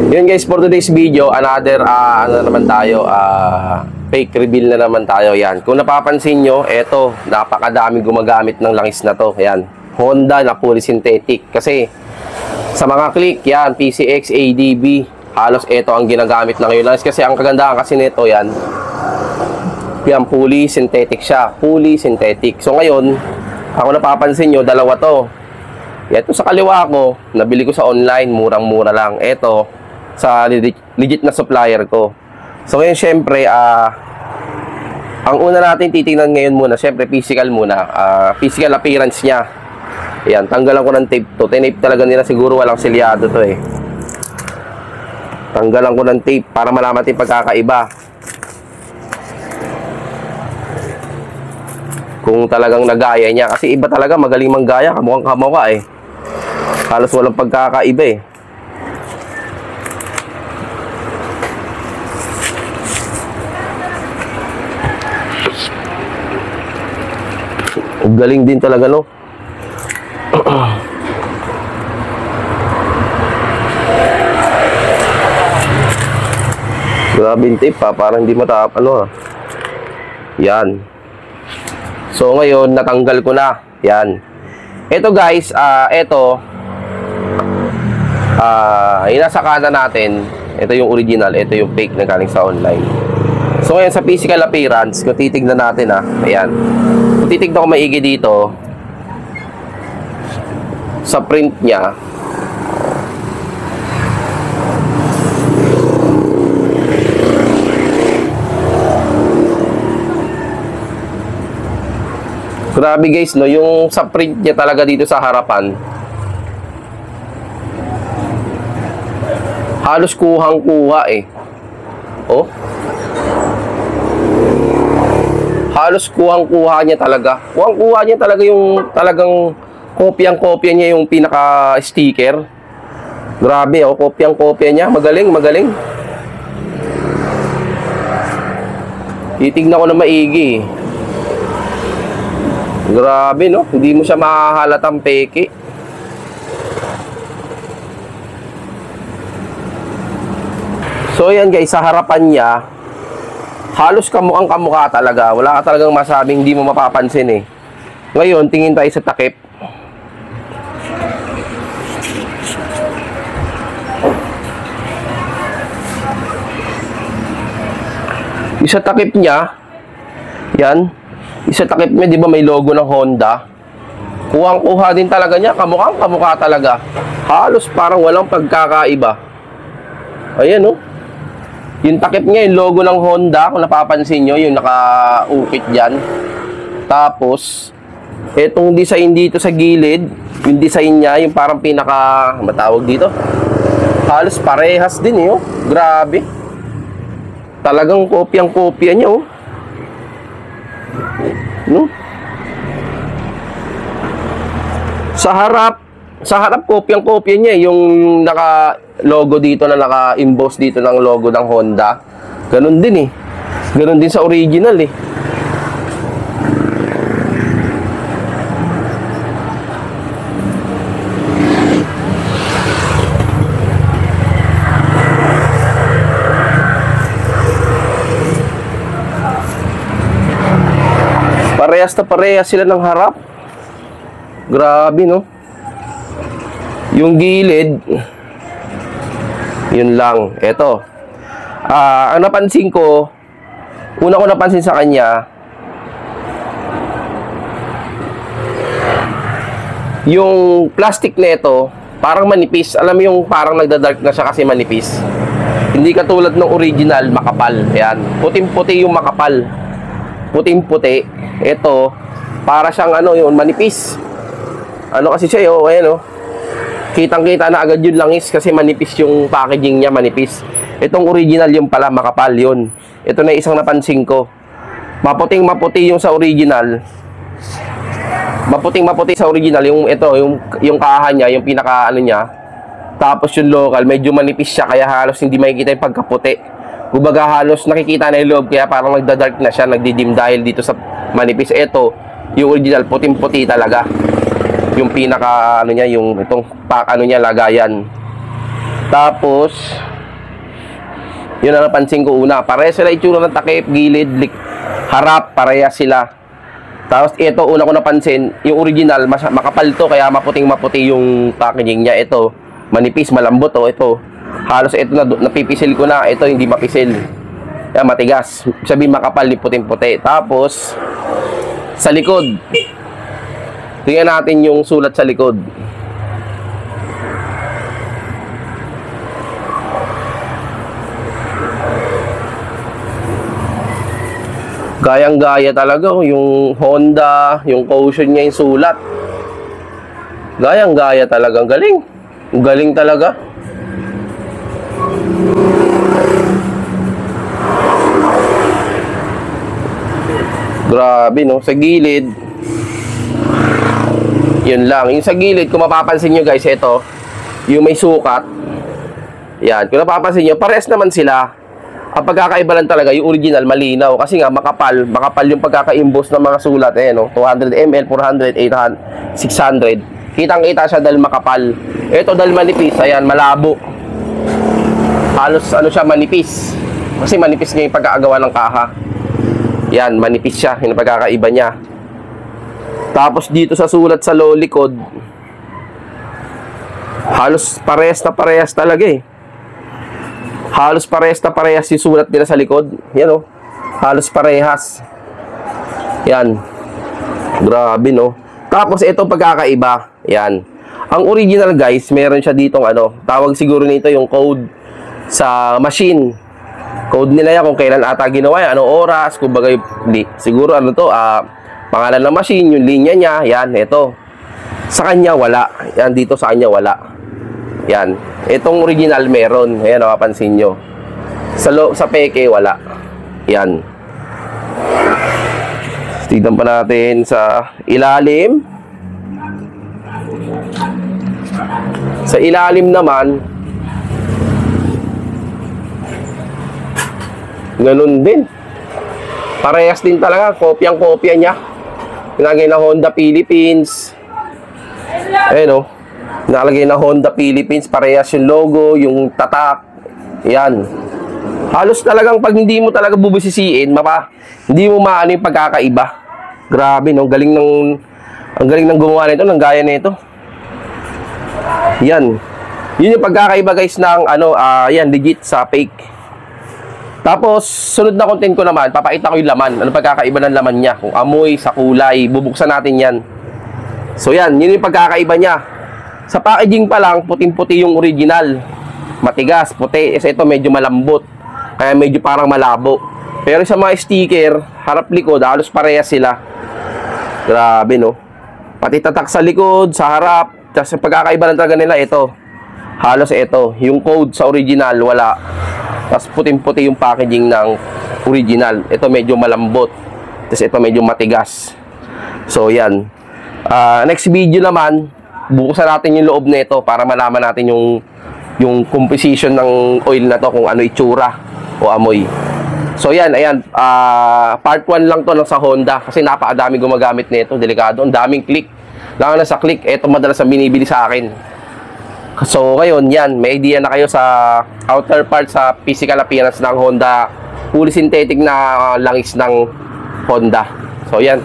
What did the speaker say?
Yun guys, for today's video, another ano naman tayo, fake reveal na naman tayo. Yan, kung napapansin nyo, eto, napakadaming gumagamit ng langis na to. Yan, Honda na fully synthetic. Kasi sa mga click, yan, PCX, ADB, halos eto ang ginagamit na ngayon langis. Kasi ang kagandahan kasi nito, yan, fully synthetic siya, fully synthetic. So ngayon, ako napapansin nyo, dalawa to. Ito sa kaliwa ko, nabili ko sa online, murang-mura lang. Ito, sa legit na supplier ko. So ngayon, syempre, ang una natin titingnan ngayon muna, syempre, physical muna. Physical appearance niya. Ayan, tanggalan ko ng tape to. Tinape talaga nila, siguro walang selyado to eh. Tanggalan ko ng tape para malaman natin pagkakaiba. Kung talagang nagaya niya. Kasi iba talaga, magaling manggaya. Kamukhang kamukha eh. Halos walang pagkakaiba eh. Galing din talaga, no? Grabe yung tape pa. Parang hindi matap, ano ah. Yan. So ngayon, natanggal ko na. Yan. Ito guys, ito yung nasa kanan natin, ito yung original, ito yung fake na galing sa online. So ngayon sa physical appearance, kung titignan natin ayan. Kung titignan ko maigi dito, sa print niya, grabe guys, no, yung sa print niya talaga dito sa harapan, halos kuhang-kuha eh. Oh. Halos kuhang-kuha niya talaga. Kuhang-kuha niya talaga yung talagang kopyang-kopya niya yung pinaka-sticker. Grabe, oh, kopyang-kopya niya. Magaling, magaling. Titignan ko na maigi. Grabe, no? Hindi mo siya mahahalatang peke. So yan guys, sa harapan niya, halos kamukhang kamukha talaga. Wala ka talagang masabing hindi mo mapapansin eh. Ngayon, tingin tayo sa takip. Isa takip niya, yan. Isa takip niya, di ba may logo ng Honda? Kuhang-kuha din talaga niya, kamukhang kamukha talaga. Halos parang walang pagkakaiba. Ayan, no? Yung takip niya, yung logo ng Honda, kung napapansin nyo, yung naka-ukit dyan. Tapos, etong design dito sa gilid, yung design niya, yung parang pinaka, matawag dito, halos parehas din eh, oh. Grabe. Talagang kopyang-kopya niya, oh. No? Sa harap kopyang-kopya niya, yung naka-logo dito na naka-emboss dito ng logo ng Honda. Ganun din eh. Ganun din sa original eh. Parehas na parehas sila ng harap. Grabe, no? Yung gilid, yun lang. Eto. Ang napansin ko, una ko napansin sa kanya, yung plastic nito, parang manipis. Alam mo yung parang nagda-dark na siya kasi manipis. Hindi katulad ng original, makapal. Ayan. Puting-puti yung makapal. Puting-puti. Ito, para siyang ano yun, manipis. Ano kasi siya, oh, ayan, oh. Kitang-kita na agad yung langis kasi manipis yung packaging niya, manipis. Itong original yung pala, makapal yun. Ito na isang napansin ko. Maputing-maputi yung sa original. Maputing-maputi sa original, yung ito, yung kaha niya, yung pinaka ano niya. Tapos yung local, medyo manipis siya kaya halos hindi makikita yung pagkaputi. Kumbaga halos nakikita na yung loob kaya parang nagda-dark na siya, nagdidim dahil dito sa manipis. Ito, yung original, puting-puti talaga. Yung pinaka ano niya, yung itong pack ano niya, lagayan. Tapos Yun ang napansin ko una. Pareha sila itsura ng takip, gilid, harap, pareha sila. Tapos ito, una ko napansin, yung original, makapal to, kaya maputing-maputi yung packaging niya. Ito, manipis, malambot to. Ito, halos ito na, napipisil ko na. Ito, hindi mapisil. Kaya matigas. Sabihin makapal, puting-puti. Tapos, sa likod. Tingnan natin yung sulat sa likod. Gayang-gaya talaga, yung Honda, yung caution niya, yung sulat. Gayang-gaya talaga. Ang galing. Ang galing talaga. Grabe, no? Sa gilid, yun lang. Yung sa gilid, kung mapapansin nyo guys, ito, yung may sukat. Yan. Kung napapansin nyo, pares naman sila. Ang pagkakaiba lang talaga, yung original, malinaw. Kasi nga, makapal yung pagkaka-imbos ng mga sulat. Eh, no? 200 ml, 400, 800, 600. Kitang-kita siya dahil makapal. Ito dahil manipis, ayan, malabo. Halos, ano siya, manipis. Kasi manipis nga yung pagkakagawa ng kaha. Yan, manipis siya, yung pagkakaiba niya. Tapos dito sa sulat sa likod, halos parehas na parehas talaga eh. Halos parehas na parehas yung sulat nila sa likod. Yan, oh. Halos parehas. Yan. Grabe, no? Tapos ito pagkakaiba. Yan. Ang original guys, meron siya ditong ano, tawag siguro nito yung code sa machine. Code nila yan kung kailan ata ginawa yan, anong oras, kumbaga hindi. Siguro ano to, pangalan ng machine, yung linya niya, yan, ito. Sa kanya wala. Yan, dito sa kanya wala. Yan. Itong original meron. Ayan, napapansin nyo. Sa peke, wala. Yan. Tignan pa natin sa ilalim. Sa ilalim naman, ganun din. Parehas din talaga. Kopyang-kopya niya. Nilagay na Honda Philippines. Ayan, oh. Nalagay na Honda Philippines, parehas yung logo, yung tatak. Yan. Halos talagang pag hindi mo talaga bubusisiin, hindi mo maano yung pagkakaiba. Grabe, no? Ang galing ng gumawa nito, ng gaya nito. Yan. Yun yung pagkakaiba guys ng yan, legit sa fake. Tapos, sunod na content ko naman, papakita ko yung laman. Ano pagkakaiba ng laman niya? Kung amoy, sa kulay, bubuksan natin yan. So yan, yun yung pagkakaiba niya. Sa packaging pa lang, puting-puti yung original. Matigas, puti. Kasi ito medyo malambot. Kaya medyo parang malabo. Pero sa mga sticker, harap-likod, halos parehas sila. Grabe, no? Pati tatak sa likod, sa harap. Tapos pagkakaiba lang talaga nila, ito. Halos ito. Yung code sa original, wala. Tapos puting-puti yung packaging ng original. Ito medyo malambot. Tapos ito medyo matigas. So, yan. Next video naman, buksan natin yung loob nito para malaman natin yung composition ng oil na to, kung ano itsura o amoy. So yan, ayan, part 1 lang to ng sa Honda kasi napakadami gumagamit nito, delikado, ang daming click. Lalo na sa click, ito madalas ang binibili sa akin. So ngayon, yan, may idea na kayo sa outer part, sa physical appearance ng Honda, fully synthetic na langis ng Honda. So yan.